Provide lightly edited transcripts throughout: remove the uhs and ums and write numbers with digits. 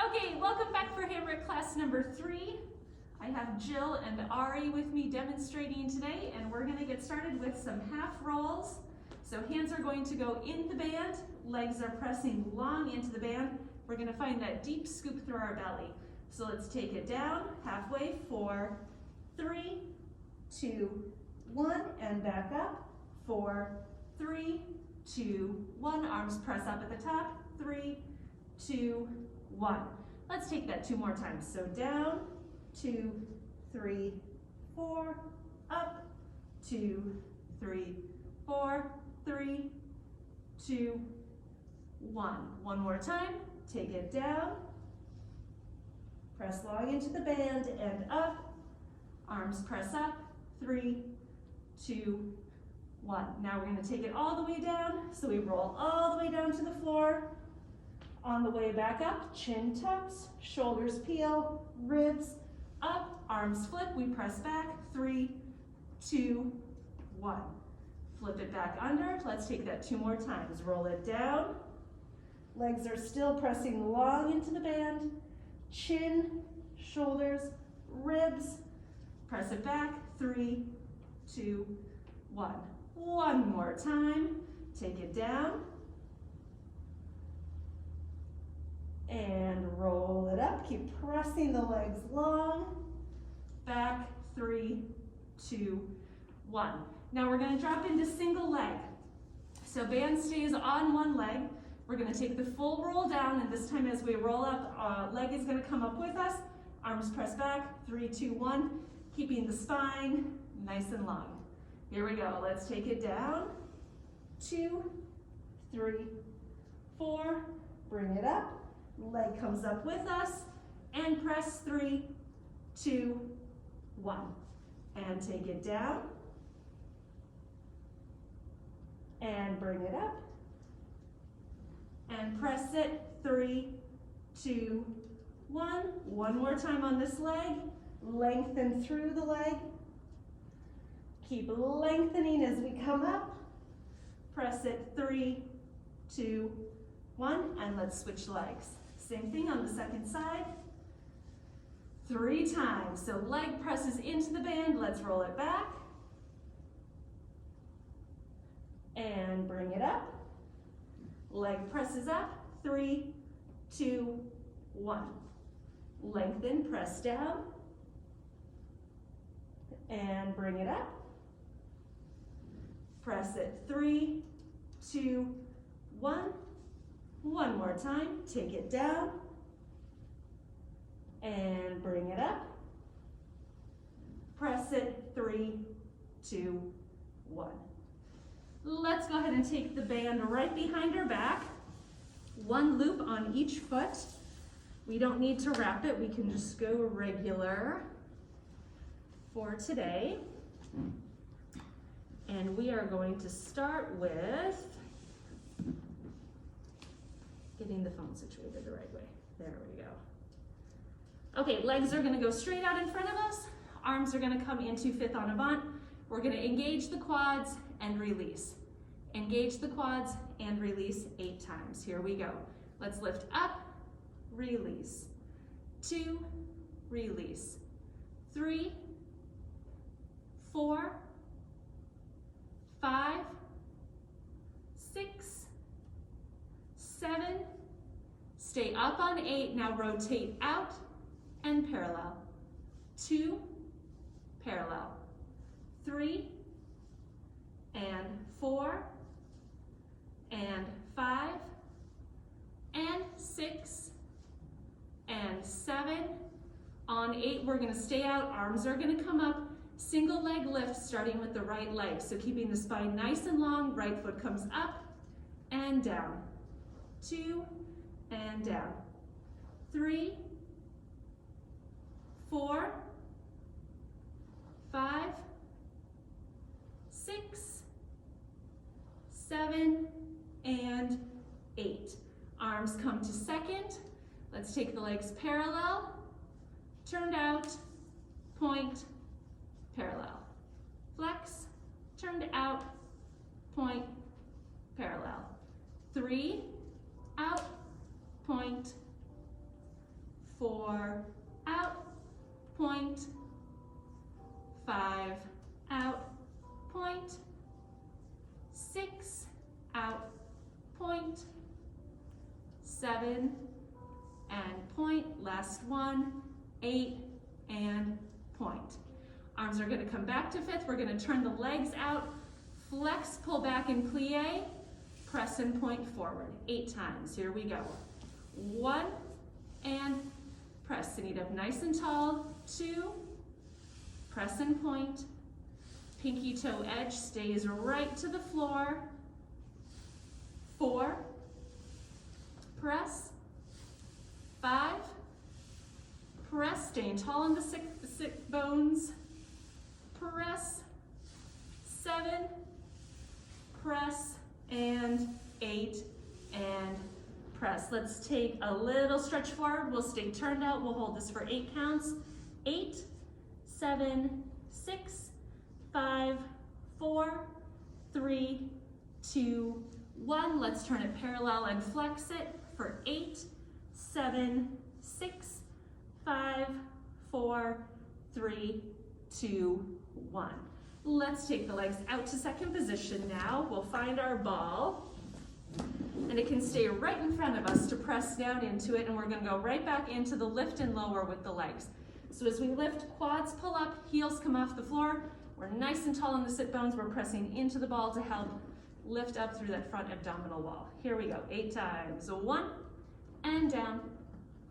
Okay, welcome back for Hamrick class number 3. I have Jill and Ari with me demonstrating today, and we're going to get started with some half rolls. So hands are going to go in the band, legs are pressing long into the band. We're going to find that deep scoop through our belly. So let's take it down halfway, 4, 3, 2, 1, and back up, 4, 3, 2, 1. Arms press up at the top, 3, 2, 1. Let's take that 2 more times. So down, 2, 3, 4, up, 2, 3, 4, 3, 2, 1. One more time. Take it down. Press long into the band and up. Arms press up. 3, 2, 1. Now we're going to take it all the way down. So we roll all the way down to the floor. On the way back up, chin tucks, shoulders peel, ribs up, arms flip, we press back, 3, 2, 1. Flip it back under. Let's take that 2 more times. Roll it down. Legs are still pressing long into the band. Chin, shoulders, ribs. Press it back, 3, 2, 1. One more time. Take it down. And roll it up. Keep pressing the legs long. Back, 3, 2, 1. Now we're going to drop into single leg. So band stays on one leg. We're going to take the full roll down, and this time as we roll up, leg is going to come up with us. Arms press back, 3, 2, 1. Keeping the spine nice and long. Here we go. Let's take it down. 2, 3, 4. Bring it up. Leg comes up with us, and press 3, 2, 1. And take it down. And bring it up. And press it, 3, 2, 1. One more time on this leg. Lengthen through the leg. Keep lengthening as we come up. Press it, 3, 2, 1. And let's switch legs. Same thing on the second side. 3 times. So leg presses into the band. Let's roll it back. And bring it up. Leg presses up. 3, 2, 1. Lengthen, press down. And bring it up. Press it. 3, 2, 1. One more time, take it down and bring it up. Press it, 3, 2, 1. Let's go ahead and take the band right behind our back. 1 loop on each foot. We don't need to wrap it, we can just go regular for today. And we are going to start with getting the phone situated the right way. There we go. Okay, legs are gonna go straight out in front of us. Arms are gonna come into fifth en avant. We're gonna engage the quads and release. Engage the quads and release 8 times. Here we go. Let's lift up, release. 2, release. 3, 4, 5, 6, 7, stay up on 8, now rotate out and parallel. 2, parallel. 3, and 4, and 5, and 6, and 7. On 8, we're going to stay out, arms are going to come up, single leg lift starting with the right leg. So keeping the spine nice and long, right foot comes up and down. 2, and down. 3, 4, 5, 6, 7, and 8. Arms come to second. Let's take the legs parallel, turned out, point, parallel. Flex, turned out, point, parallel. 3, out, point, 6, out, point, 7, and point, last one, 8, and point. Arms are gonna come back to fifth. We're gonna turn the legs out, flex, pull back and plie, press and point forward, 8 times. Here we go. 1, and press, sitting up nice and tall, 2, press and point, pinky toe edge stays right to the floor, 4, press, 5, press, staying tall in the sit bones, press, 7, press, and 8, and press. Let's take a little stretch forward. We'll stay turned out. We'll hold this for 8 counts. 8, 7, 6, 5, 4, 3, 2, 1. Let's turn it parallel and flex it for 8, 7, 6, 5, 4, 3, 2, 1. Let's take the legs out to second position now. We'll find our ball, and it can stay right in front of us to press down into it, and we're gonna go right back into the lift and lower with the legs. So as we lift, quads pull up, heels come off the floor. We're nice and tall in the sit bones. We're pressing into the ball to help lift up through that front abdominal wall. Here we go, 8 times. 1, and down,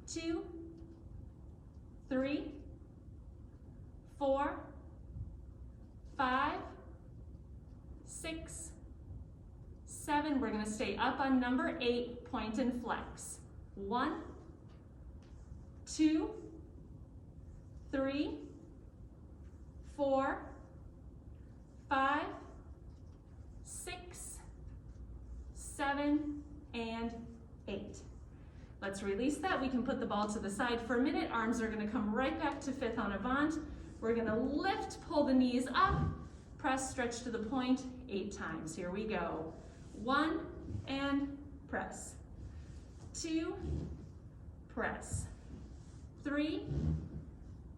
2, 3, 4, 5, 6, 7. We're gonna stay up on number 8, point and flex. 1, 2, 3, 4, 5, 6, 7, and 8. Let's release that. We can put the ball to the side for a minute. Arms are gonna come right back to fifth on avant. We're gonna lift, pull the knees up, press, stretch to the point 8 times. Here we go. 1, and press. 2, press. 3,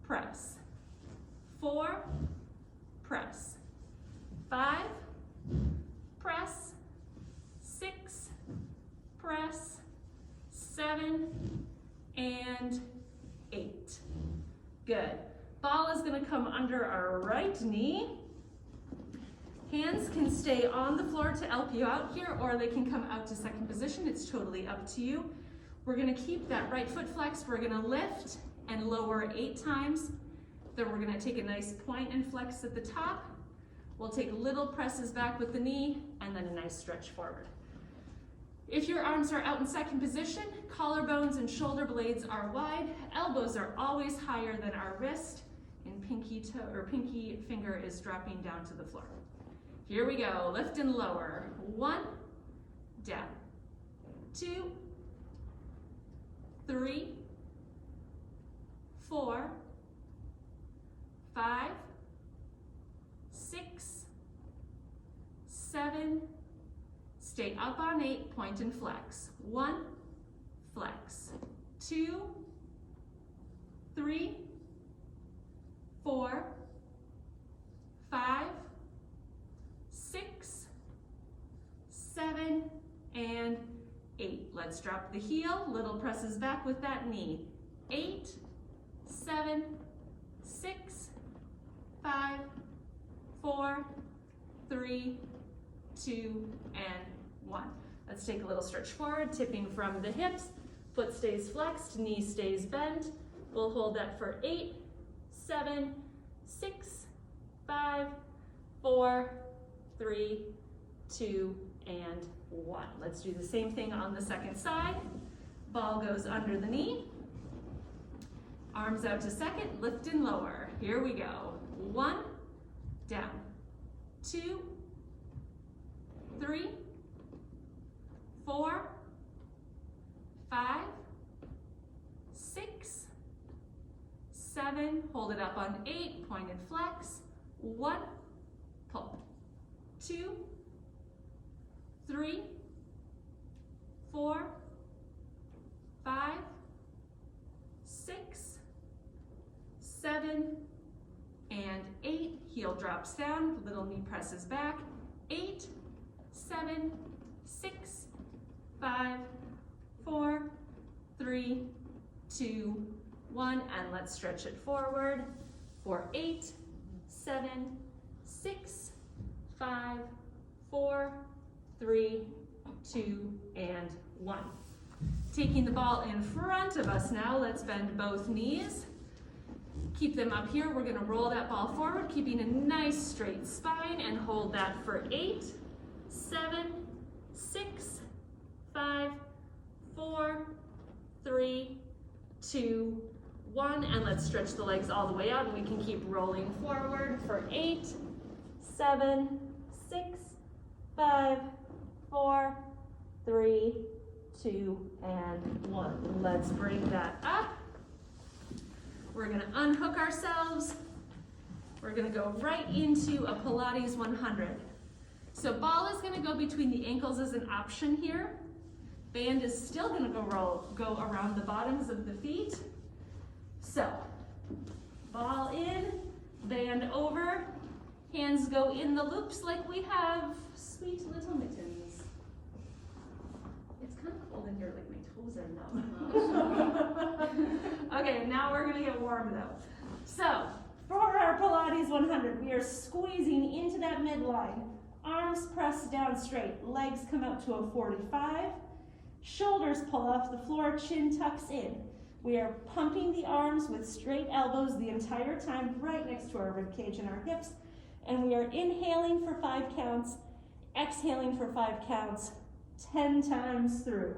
press. 4, press. 5, press. 6, press. 7, and 8. Good. Ball is gonna come under our right knee. Hands can stay on the floor to help you out here, or they can come out to second position. It's totally up to you. We're gonna keep that right foot flexed. We're gonna lift and lower 8 times. Then we're gonna take a nice point and flex at the top. We'll take little presses back with the knee, and then a nice stretch forward. If your arms are out in second position, collarbones and shoulder blades are wide, elbows are always higher than our wrist, and pinky toe or pinky finger is dropping down to the floor. Here we go, lift and lower. 1, down. 2, 3, 4, 5, 6, 7, stay up on 8, point and flex. 1, flex. 2, 3, 4, 5, 6, 7, and 8. Let's drop the heel, little presses back with that knee. 8, 7, 6, 5, 4, 3, 2, and 1. Let's take a little stretch forward, tipping from the hips. Foot stays flexed, knee stays bent. We'll hold that for 8, 7, 6, 5, 4, 3, 2, and 1. Let's do the same thing on the second side. Ball goes under the knee. Arms out to second, lift and lower. Here we go. 1, down. 2, 3, 4, 5, 6, 7, hold it up on 8, point and flex. 1, pull. 2, 3, 4, 5, 6, 7, and 8. Heel drops down, little knee presses back. 8, 7, 6, 5, 4, 3, 2, 1, and let's stretch it forward for 8, 7, 6, 5, 4, 3, 2, and 1. Taking the ball in front of us now, let's bend both knees. Keep them up here. We're gonna roll that ball forward, keeping a nice straight spine, and hold that for 8, 7, 6, 5, 4, 3, 2, 1, and let's stretch the legs all the way out, and we can keep rolling forward for 8, 7, 6, 5, 4, 3, 2, and 1. Let's bring that up. We're gonna unhook ourselves. We're gonna go right into a Pilates 100. So ball is gonna go between the ankles as an option here. Band is still gonna go around the bottoms of the feet. So, ball in, band over, hands go in the loops like we have sweet little mittens. It's kind of cold in here, like my toes are numb. Okay, now we're gonna get warm though. So, for our Pilates 100, we are squeezing into that midline. Arms pressed down straight, legs come out to a 45. Shoulders pull off the floor, chin tucks in. We are pumping the arms with straight elbows the entire time, right next to our rib cage and our hips. And we are inhaling for 5 counts, exhaling for 5 counts, 10 times through.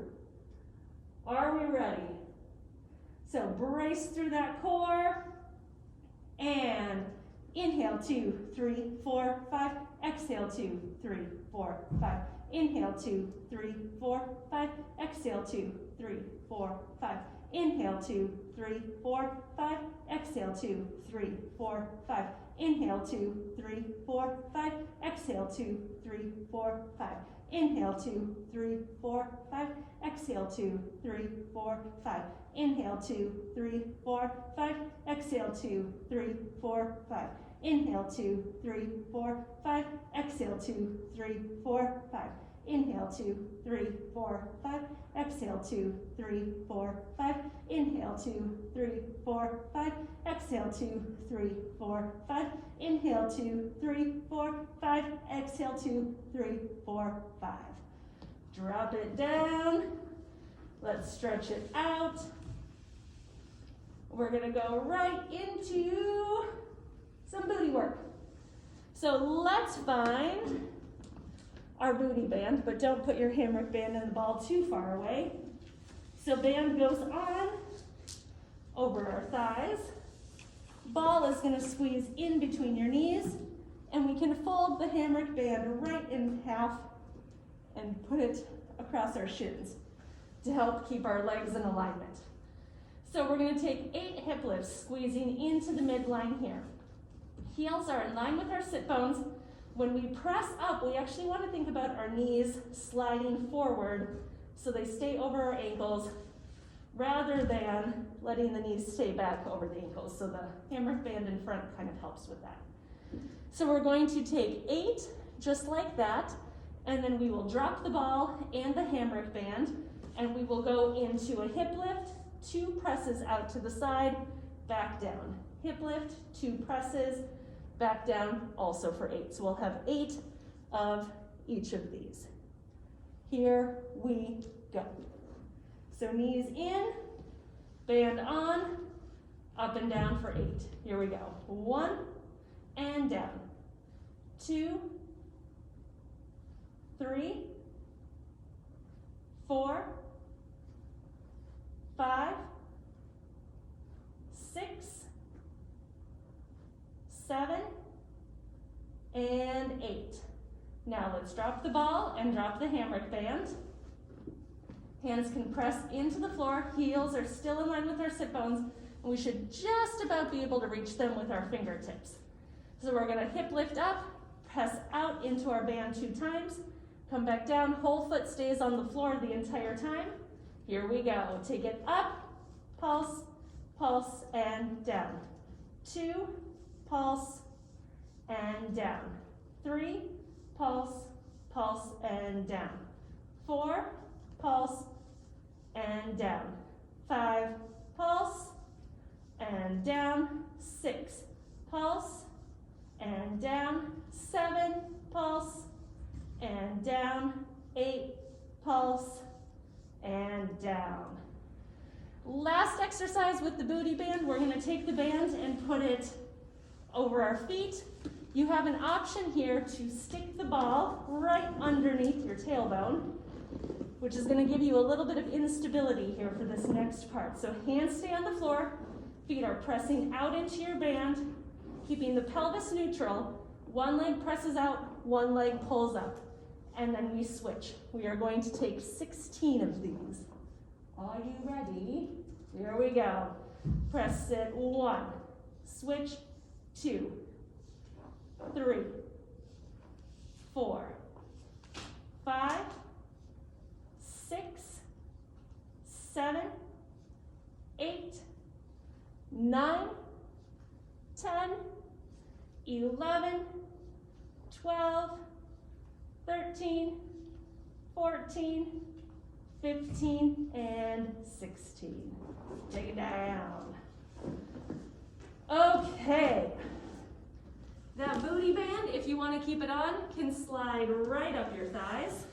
Are we ready? So brace through that core, and inhale 2, 3, 4, 5, exhale 2, 3, 4, 5. Inhale 2, 3, 4, 5, exhale 2, 3, 4, 5. Inhale 2, 3, 4, 5, exhale 2, 3, 4, 5. Inhale 2, 3, 4, 5, exhale 2, 3, 4, 5. Inhale 2, 3, 4, 5, exhale 2, 3, 4, 5. Inhale 2, 3, 4, 5, exhale 2, 3, 4, 5. Inhale 2, 3, 4, 5, exhale 2, 3, 4, 5. Inhale 2, 3, 4, 5, exhale 2, 3, 4, 5. Inhale 2, 3, 4, 5, exhale 2, 3, 4, 5. Inhale 2, 3, 4, 5, exhale 2, 3, 4, 5. Drop it down. Let's stretch it out. We're gonna go right into some booty work. So let's find our booty band, but don't put your Hamrick band and the ball too far away. So band goes on over our thighs. Ball is gonna squeeze in between your knees, and we can fold the Hamrick band right in half and put it across our shins to help keep our legs in alignment. So we're gonna take 8 hip lifts, squeezing into the midline here. Heels are in line with our sit bones. When we press up, we actually want to think about our knees sliding forward so they stay over our ankles rather than letting the knees stay back over the ankles. So the Hamrick band in front kind of helps with that. So we're going to take 8, just like that, and then we will drop the ball and the Hamrick band, and we will go into a hip lift, 2 presses out to the side, back down. Hip lift, 2 presses, back down, also for 8. So we'll have 8 of each of these. Here we go. So knees in, band on, up and down for 8. Here we go. 1 and down. 2, 3, 4, 5, 6, 7, and 8. Now let's drop the ball and drop the Hamrick band. Hands can press into the floor. Heels are still in line with our sit bones, and we should just about be able to reach them with our fingertips. So we're gonna hip lift up, press out into our band 2 times, come back down, whole foot stays on the floor the entire time. Here we go. Take it up, pulse, pulse, and down. 2, pulse, and down. 3, pulse, pulse, and down. 4, pulse, and down. 5, pulse, and down. 6, pulse, and down. 7, pulse, and down. 8, pulse, and down. Last exercise with the booty band. We're going to take the band and put it over our feet. You have an option here to stick the ball right underneath your tailbone, which is going to give you a little bit of instability here for this next part. So hands stay on the floor, feet are pressing out into your band, keeping the pelvis neutral. One leg presses out, one leg pulls up, and then we switch. We are going to take 16 of these. Are you ready? Here we go. Press it, 1, switch, 2, 3, 4, 5, 6, 7, 8, 9, 10, 11, 12, 13, 14, 15, and 16. Take it down. Okay. That booty band, if you want to keep it on, can slide right up your thighs.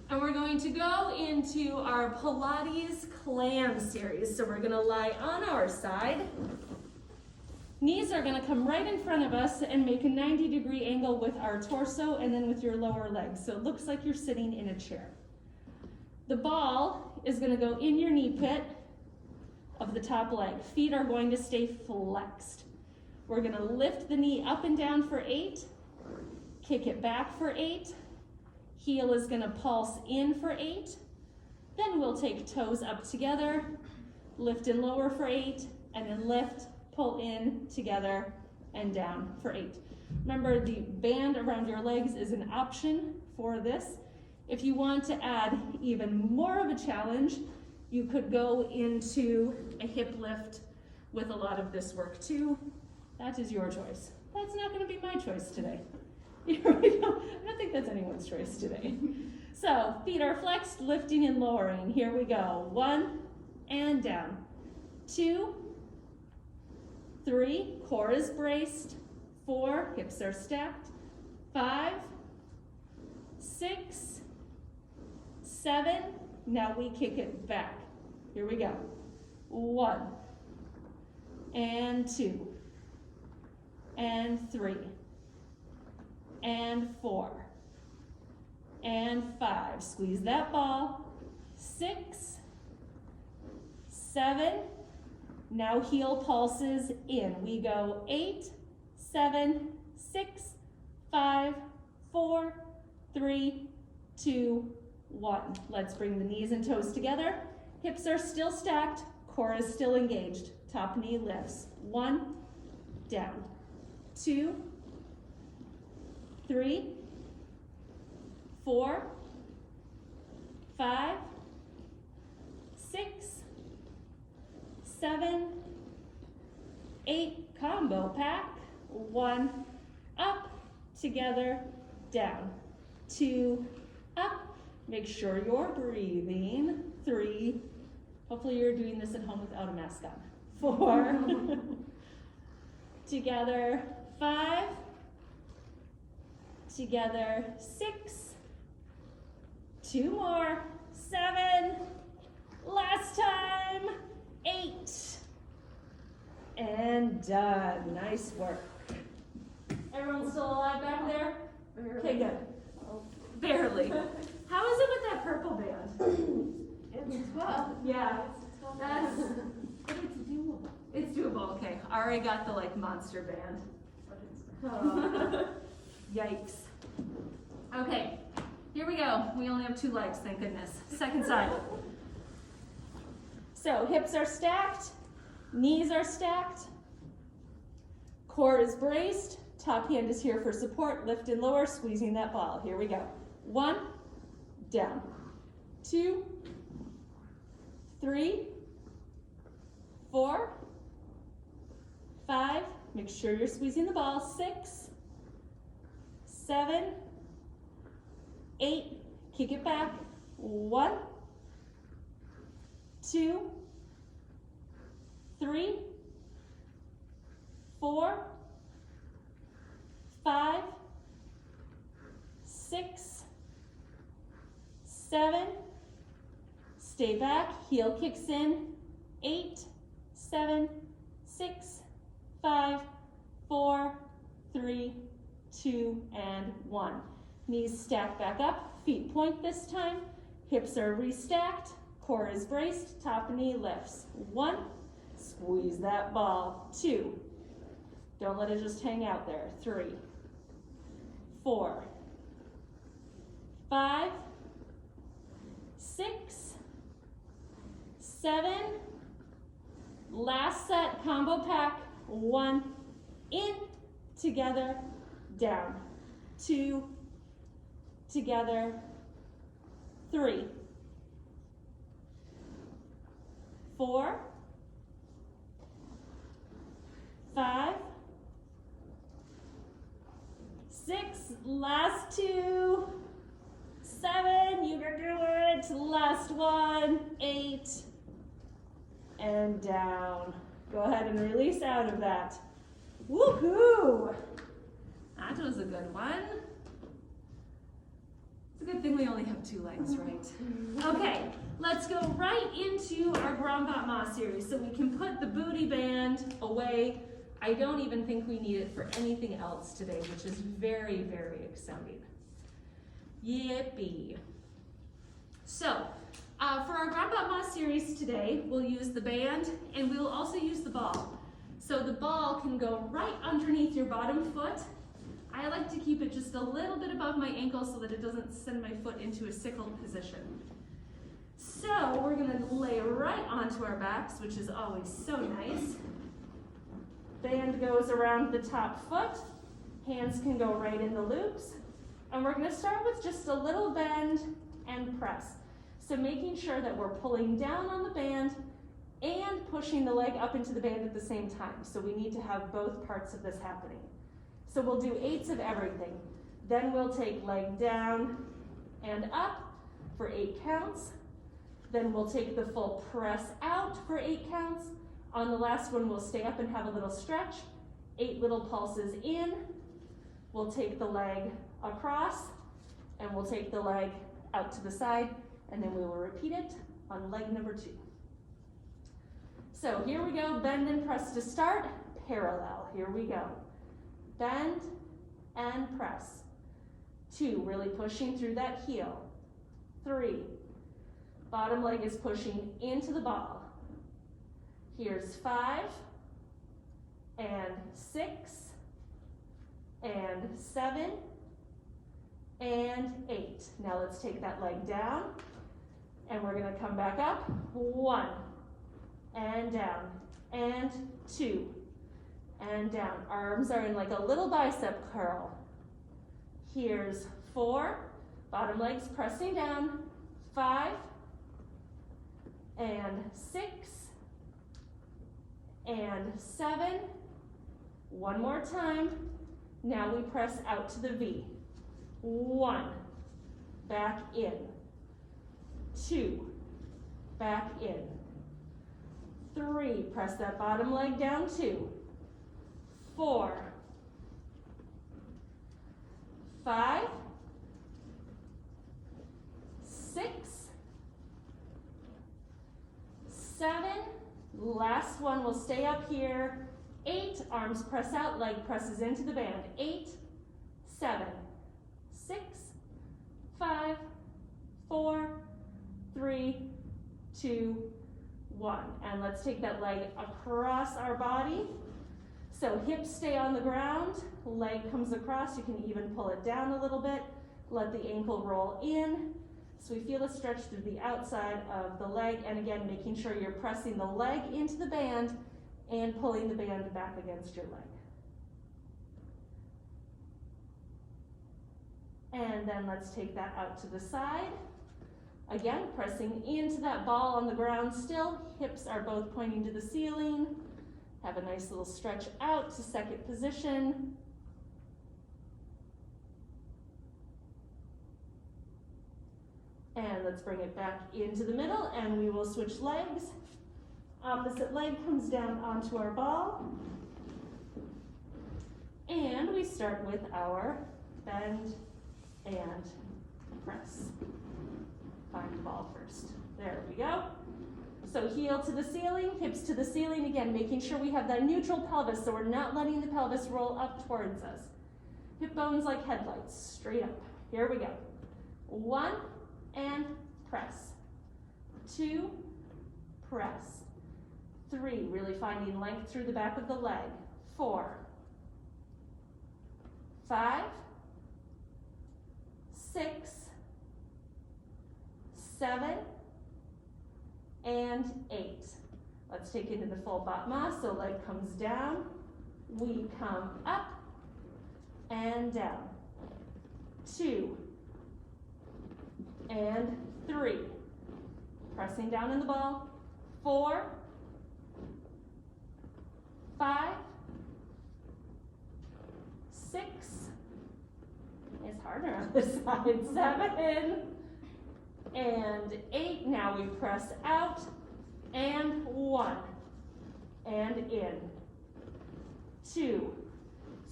And we're going to go into our Pilates Clam series. So we're going to lie on our side. Knees are going to come right in front of us and make a 90-degree angle with our torso and then with your lower legs. So it looks like you're sitting in a chair. The ball is going to go in your knee pit of the top leg. Feet are going to stay flexed. We're going to lift the knee up and down for 8, kick it back for 8, heel is going to pulse in for 8, then we'll take toes up together, lift and lower for 8, and then lift, pull in, together, and down for 8. Remember, the band around your legs is an option for this. If you want to add even more of a challenge, you could go into a hip lift with a lot of this work too. That is your choice. That's not going to be my choice today. Here we go. I don't think that's anyone's choice today. So feet are flexed, lifting and lowering. Here we go. 1 and down. 2, 3, core is braced. 4, hips are stacked. 5, 6, 7, now we kick it back. Here we go. 1, and 2, and 3, and 4, and 5. Squeeze that ball. 6, 7, now heel pulses in. We go 8, 7, 6, 5, 4, 3, 2, 1. Let's bring the knees and toes together. Hips are still stacked, core is still engaged. Top knee lifts. 1, down. 2, 3, 4, 5, 6, 7, 8, combo pack. 1, up, together, down. 2, up. Make sure you're breathing. 3, hopefully you're doing this at home without a mask on. 4, together. 5, together. 6, 2 more. 7, last time. 8, and done. Nice work. Everyone still alive back there? Okay, good. Barely. How is it with that purple band? It's 12. Yeah, that's, but it's doable. It's doable, okay. Ari got the monster band. Yikes. Okay, here we go. We only have 2 legs, thank goodness. Second side. So hips are stacked, knees are stacked, core is braced, top hand is here for support, lift and lower, squeezing that ball. Here we go. 1, down. 2, 3, 4, 5, make sure you're squeezing the ball. 6, 7, 8, kick it back, 1, 2, 3, 4, 5, 6, 7, stay back, heel kicks in, 8, 7, 6, 5, 4, 3, 2, and 1. Knees stack back up, feet point this time, hips are restacked, core is braced, top knee lifts. 1, squeeze that ball. 2, don't let it just hang out there. 3, 4, 5, 6, 7, last set, combo pack. 1, in, together, down. 2, together, 3, 4, 5, 6, last 2, 7, you can do it, last 1, 8, and down. Go ahead and release out of that. Woohoo! That was a good one. It's a good thing we only have 2 legs, right? Okay, let's go right into our Grand Battement series. So we can put the booty band away. I don't even think we need it for anything else today, which is very, very exciting. Yippee. So, for our Grand Battement series today, we'll use the band and we'll also use the ball. So the ball can go right underneath your bottom foot. I like to keep it just a little bit above my ankle so that it doesn't send my foot into a sickle position. So we're gonna lay right onto our backs, which is always so nice. Band goes around the top foot. Hands can go right in the loops. And we're gonna start with just a little bend and press. So making sure that we're pulling down on the band and pushing the leg up into the band at the same time. So we need to have both parts of this happening. So we'll do 8s of everything. Then we'll take leg down and up for 8 counts. Then we'll take the full press out for 8 counts. On the last one, we'll stay up and have a little stretch. 8 little pulses in. We'll take the leg across and we'll take the leg out to the side, and then we will repeat it on leg number 2. So here we go, bend and press to start, parallel, here we go. Bend and press. 2, really pushing through that heel. 3, bottom leg is pushing into the ball. Here's 5, and 6, and 7, and 8. Now let's take that leg down, and we're gonna come back up. 1, and down, and 2, and down. Arms are in like a little bicep curl. Here's 4, bottom legs pressing down. 5, and 6, and 7. One more time. Now we press out to the V. 1, back in. 2, back in. 3, press that bottom leg down. 2, 4, 5, 6, 7, last one, we'll stay up here. 8, arms press out, leg presses into the band. 8, 7, 6, 5, 4, 3, 2, 1. And let's take that leg across our body. So hips stay on the ground, leg comes across, you can even pull it down a little bit, let the ankle roll in. So we feel a stretch through the outside of the leg, and again, making sure you're pressing the leg into the band and pulling the band back against your leg. And then let's take that out to the side. Again, pressing into that ball on the ground still, hips are both pointing to the ceiling. Have a nice little stretch out to second position. And let's bring it back into the middle, and we will switch legs. Opposite leg comes down onto our ball. And we start with our bend and press. Find the ball first. There we go. So heel to the ceiling, hips to the ceiling, again, making sure we have that neutral pelvis so we're not letting the pelvis roll up towards us. Hip bones like headlights, straight up. Here we go. 1, and press. 2, press. 3, really finding length through the back of the leg. 4, 5, 6, 7, and 8. Let's take it into full Batma. So leg comes down, we come up and down. 2 and 3. Pressing down in the ball. 4, 5, 6. It's harder on this side. 7 and 8. Now we press out and 1 and in. 2.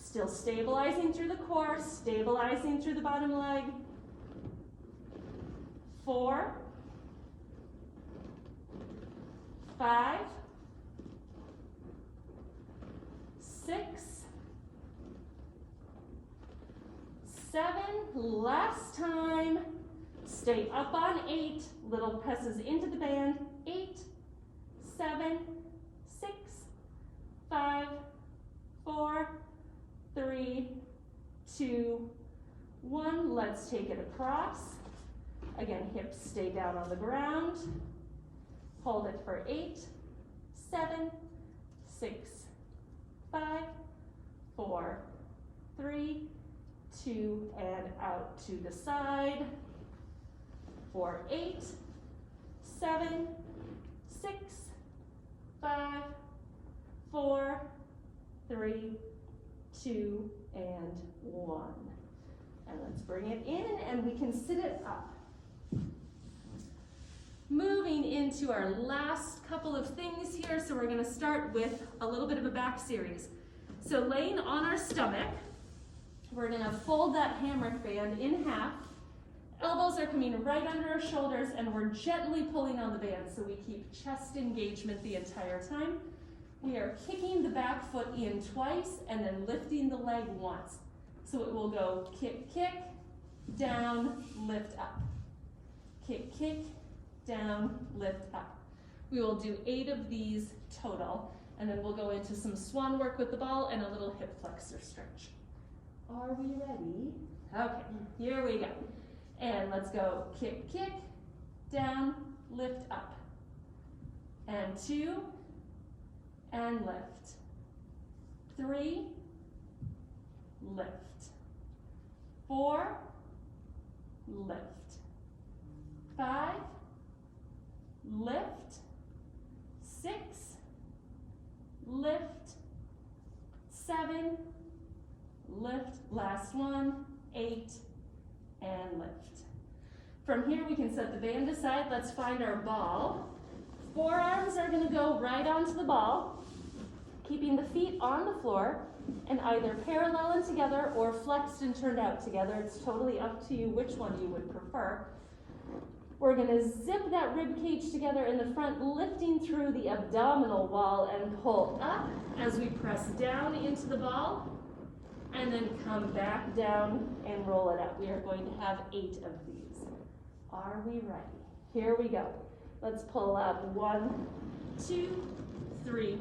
Still stabilizing through the core, stabilizing through the bottom leg. 4, 5, 6, 7. Last time. Stay up on 8. Little presses into the band. 8, 7, 6, 5, 4, 3, 2, 1. Let's take it across. Again, hips stay down on the ground. Hold it for 8, 7, 6, 5, 4, 3, 2, and out to the side. For 8, 7, 6, 5, 4, 3, 2, and 1. And let's bring it in, and we can sit it up. Moving into our last couple of things here, so we're going to start with a little bit of a back series. So laying on our stomach, we're going to fold that Hamrick band in half. Elbows are coming right under our shoulders, and we're gently pulling on the band so we keep chest engagement the entire time. We are kicking the back foot in twice and then lifting the leg once. So it will go kick, kick, down, lift up. Kick, kick, down, lift up. We will do 8 of these total, and then we'll go into some swan work with the ball and a little hip flexor stretch. Are we ready? Okay, here we go. And let's go kick, kick, down, lift up. And 2, and lift. 3, lift. 4, lift. 5, lift. 6, lift. 7, lift. Last one, 8, and lift. From here we can set the band aside. Let's find our ball. Forearms are going to go right onto the ball, keeping the feet on the floor and either parallel and together or flexed and turned out together. It's totally up to you which one you would prefer. We're going to zip that rib cage together in the front, lifting through the abdominal wall and pull up as we press down into the ball, and then come back down and roll it up. We are going to have 8 of these. Are we ready? Here we go. Let's pull up 1, 2, 3,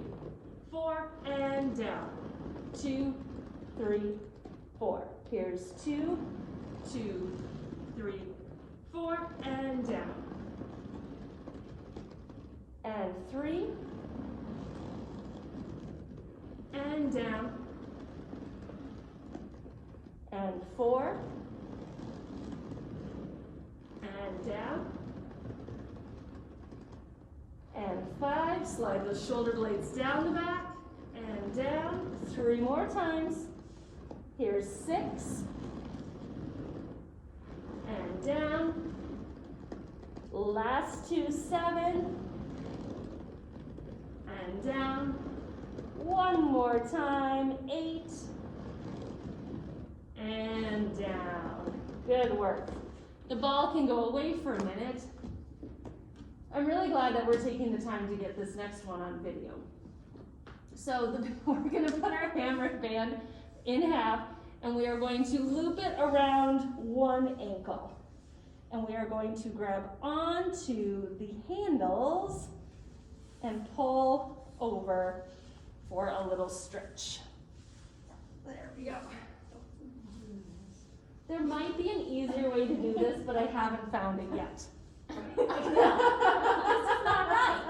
4, and down. 2, 3, 4. Here's 2, 2, 3, 4, and down. And 3, and down. And 4, and down. And 5, slide those shoulder blades down the back and down. 3 more times. Here's 6, and down. last two, 7. And down. One more time, 8. And down. Good work. The ball can go away for a minute. I'm really glad that we're taking the time to get this next one on video. So we're going to put our Hamrick band in half, and we are going to loop it around one ankle. And we are going to grab onto the handles and pull over for a little stretch. There we go. There might be an easier way to do this, but I haven't found it yet. This is not right.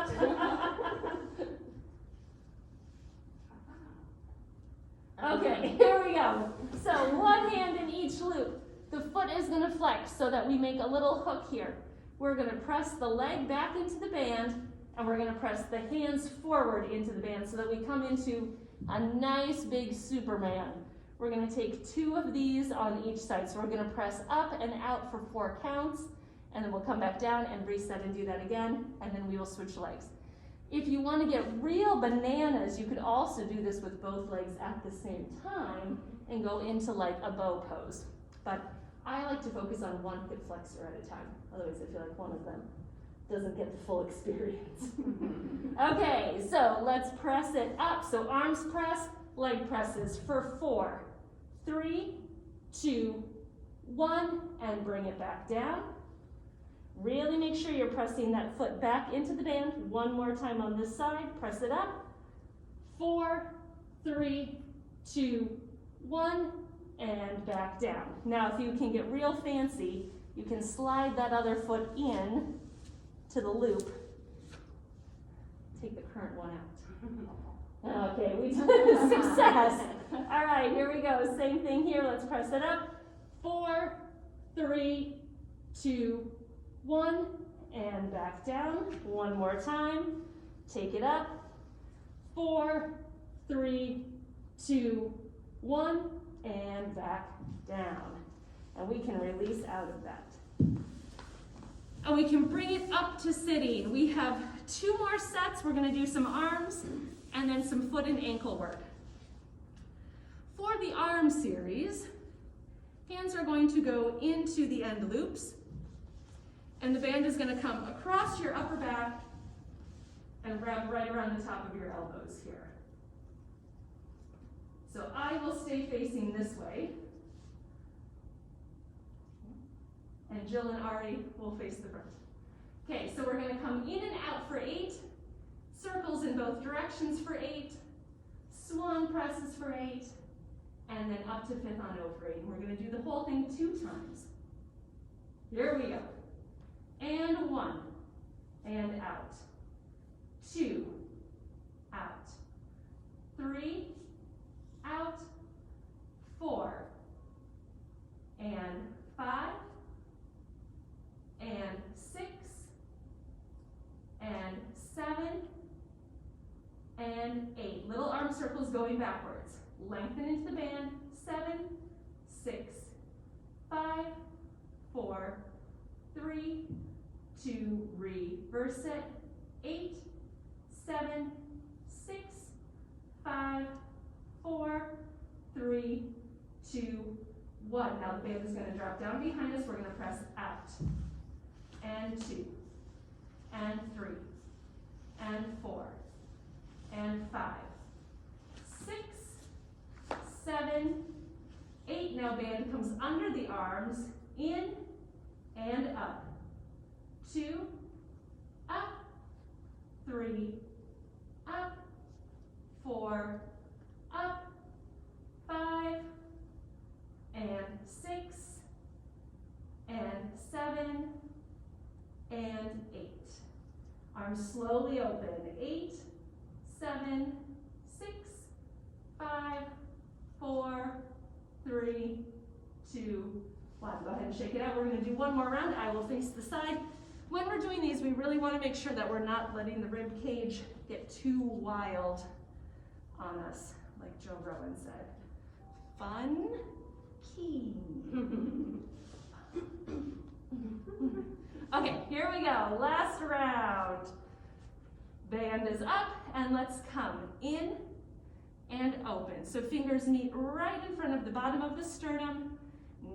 Okay, here we go. So one hand in each loop. The foot is going to flex so that we make a little hook here. We're going to press the leg back into the band, and we're going to press the hands forward into the band so that we come into a nice big Superman. We're going to take 2 of these on each side. So we're going to press up and out for 4 counts, and then we'll come back down and reset and do that again, and then we will switch legs. If you want to get real bananas, you could also do this with both legs at the same time and go into like a bow pose. But I like to focus on one hip flexor at a time. Otherwise, I feel like one of them doesn't get the full experience. Okay, so let's press it up. So arms press, leg presses for 4, 3, 2, 1, and bring it back down. Really make sure you're pressing that foot back into the band. One more time on this side. Press it up. 4, 3, 2, 1, and back down. Now, if you can get real fancy, you can slide that other foot in to the loop. Take the current one out. Okay, we did a success. All right, here we go. Same thing here. Let's press it up. 4, 3, 2, 1, and back down. One more time. Take it up. 4, 3, 2, 1, and back down. And we can release out of that. And we can bring it up to sitting. We have 2 more sets. We're going to do some arms and then some foot and ankle work. For the arm series, hands are going to go into the end loops, and the band is going to come across your upper back and wrap right around the top of your elbows here. So I will stay facing this way, and Jill and Ari will face the front. Okay, so we're going to come in and out for 8, circles in both directions for 8, swan presses for 8, and then up to 5th on over 8. And we're going to do the whole thing 2 times. Here we go. And 1, and out. 2, out. 3, out. 4, and 5, and 6, and 7, and 8. Little arm circles going backwards. Lengthen into the band. 7, 6, 5, 4, 3, 2, reverse it. 8, 7, 6, 5, 4, 3, 2, 1. Now the band is going to drop down behind us. We're going to press out. And 2, and 3, and 4, and 5, 6, 7, 8. Now band comes under the arms, in and up. 2, up, 3, up, 4, up, 5, and 6, and 7, and 8. Arms slowly open. 8, 7, 6, 5, 4, 3, 2, 1. Go ahead and shake it out. We're going to do one more round. I will face the side. When we're doing these, we really want to make sure that we're not letting the rib cage get too wild on us, like Joe Rowan said. Fun key. Okay, here we go, last round. Band is up, and let's come in and open. So fingers meet right in front of the bottom of the sternum.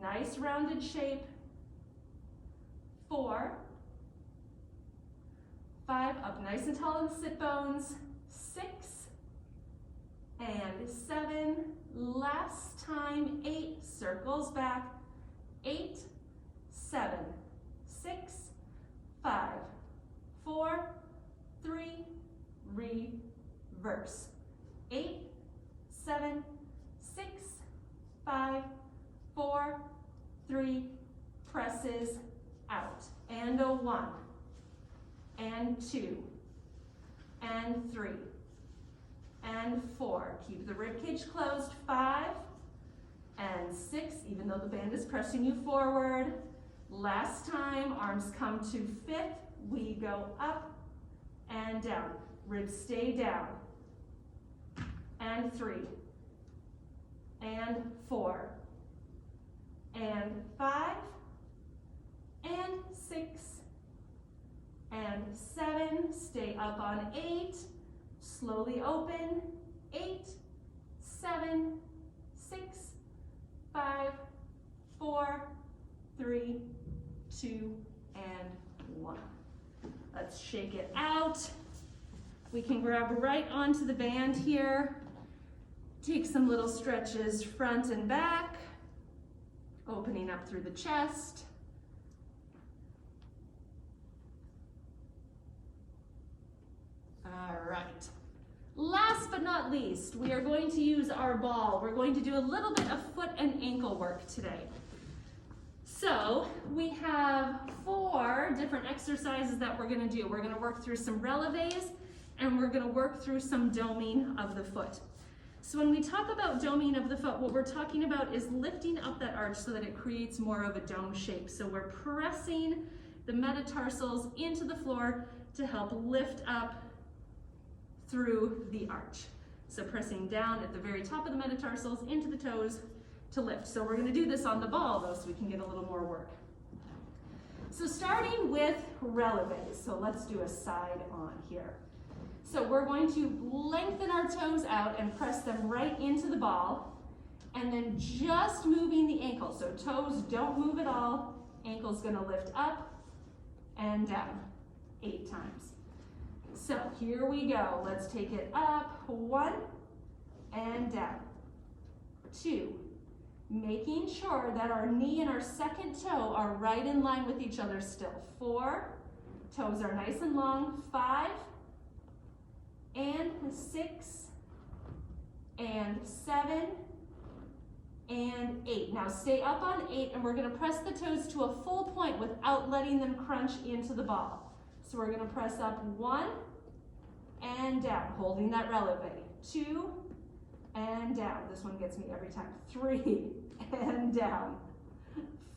Nice rounded shape. 4, 5, up nice and tall in the sit bones. 6, and 7, last time, 8, circles back. 8, 7, 6, 5, 4, 3, reverse. 8, 7, 6, 5, 4, 3, presses out. And a 1, and 2, and 3, and 4. Keep the rib cage closed. 5, and 6, even though the band is pressing you forward. Last time, arms come to 5th. We go up and down. Ribs stay down. And 3, and 4, and 5, and 6, and 7. Stay up on 8. Slowly open. 8, 7, 6, 5, 4, 3, 2, and 1. Let's shake it out. We can grab right onto the band here. Take some little stretches front and back, opening up through the chest. All right. Last but not least, we are going to use our ball. We're going to do a little bit of foot and ankle work today. So we have 4 different exercises that we're going to do. We're going to work through some releves, and we're going to work through some doming of the foot. So when we talk about doming of the foot, what we're talking about is lifting up that arch so that it creates more of a dome shape. So we're pressing the metatarsals into the floor to help lift up through the arch. So pressing down at the very top of the metatarsals into the toes to lift. So we're going to do this on the ball though, so we can get a little more work. So starting with releves. So let's do a side on here. So we're going to lengthen our toes out and press them right into the ball, and then just moving the ankle. So toes don't move at all. Ankle's going to lift up and down 8 times. So here we go. Let's take it up. 1 and down. 2. Making sure that our knee and our second toe are right in line with each other still. 4. Toes are nice and long. 5. And 6, and 7, and 8. Now stay up on 8, and we're going to press the toes to a full point without letting them crunch into the ball. So we're going to press up 1 and down, holding that releve. 2 and down. This one gets me every time. 3 and down.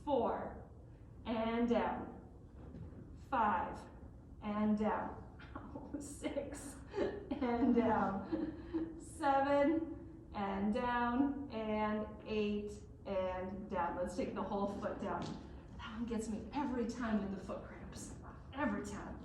4 and down. 5 and down. 6 and down. 7 and down, and 8 and down. Let's take the whole foot down. That one gets me every time with the foot cramps. Every time.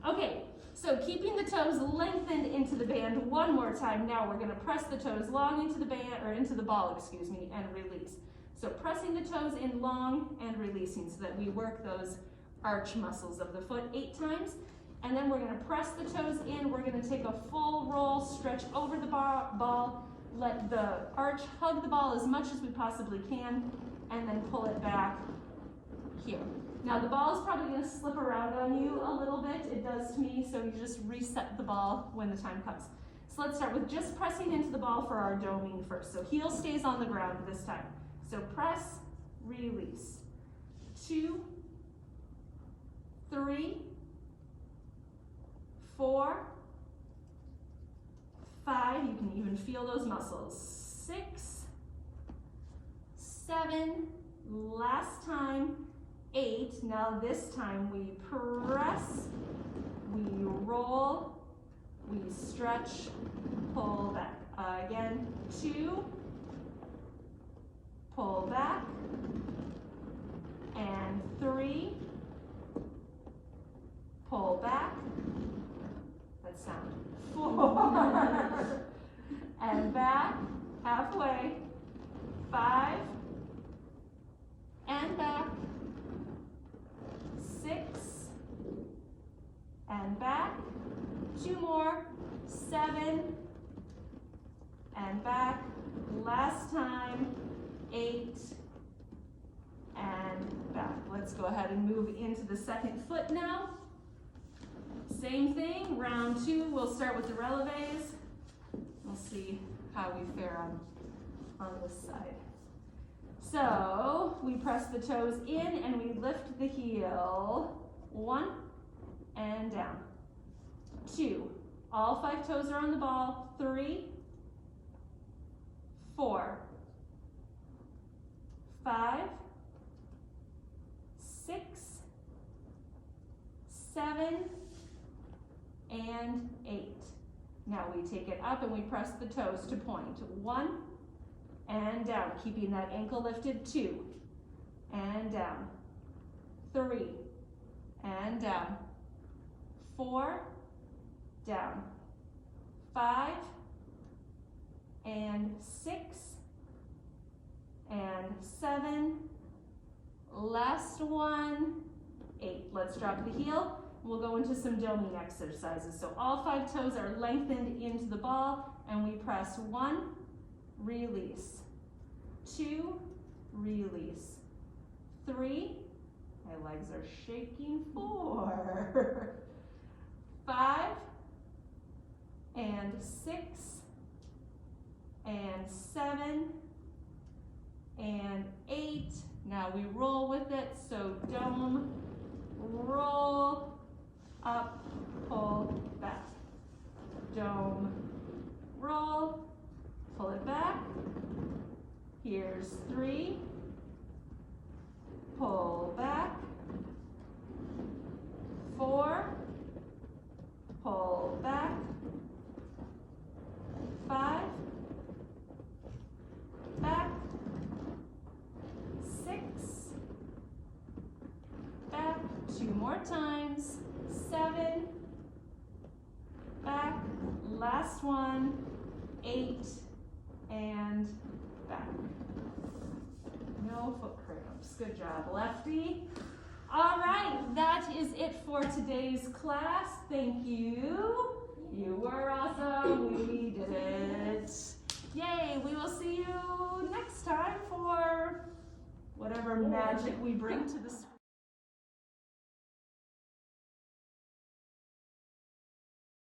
Okay, so keeping the toes lengthened into the band one more time. Now we're going to press the toes long into the band, or into the ball, excuse me, and release. So pressing the toes in long and releasing so that we work those arch muscles of the foot 8 times. And then we're going to press the toes in. We're going to take a full roll, stretch over the ball, let the arch hug the ball as much as we possibly can, and then pull it back here. Now the ball is probably going to slip around on you a little bit. It does to me, so you just reset the ball when the time comes. So let's start with just pressing into the ball for our doming first. So heel stays on the ground this time. So press, release. 2, 3, 4, 5, you can even feel those muscles. 6, 7, last time, 8. Now this time we press, we roll, we stretch, pull back. Again, 2, pull back, and 3, 4, and back, halfway, 5, and back, 6, and back, 2 more, 7, and back, last time, 8, and back. Let's go ahead and move into the second foot now. Same thing, round 2, we'll start with the releves. We'll see how we fare on this side. So, we press the toes in and we lift the heel. 1, and down. 2, all 5 toes are on the ball. 3, 4, 5, 6, 7, and 8. Now we take it up and we press the toes to point. 1, and down, keeping that ankle lifted. 2, and down. 3, and down. 4, down. 5, and 6, and 7, last one, 8. Let's drop the heel. We'll go into some doming exercises. So all 5 toes are lengthened into the ball, and we press 1, release, 2, release, 3, my legs are shaking, 4, 5, and 6, and 7, and 8. Now we roll with it, so dome, roll, up, pull, back. Dome, roll, pull it back. Here's 3, pull back. 4, pull back. 5, back. 6, back. 2 more times. 7, back. Last one. 8, and back. No foot cramps. Good job, lefty. All right, that is it for today's class. Thank you. You were awesome. We did it. Yay, we will see you next time for whatever magic we bring to the school.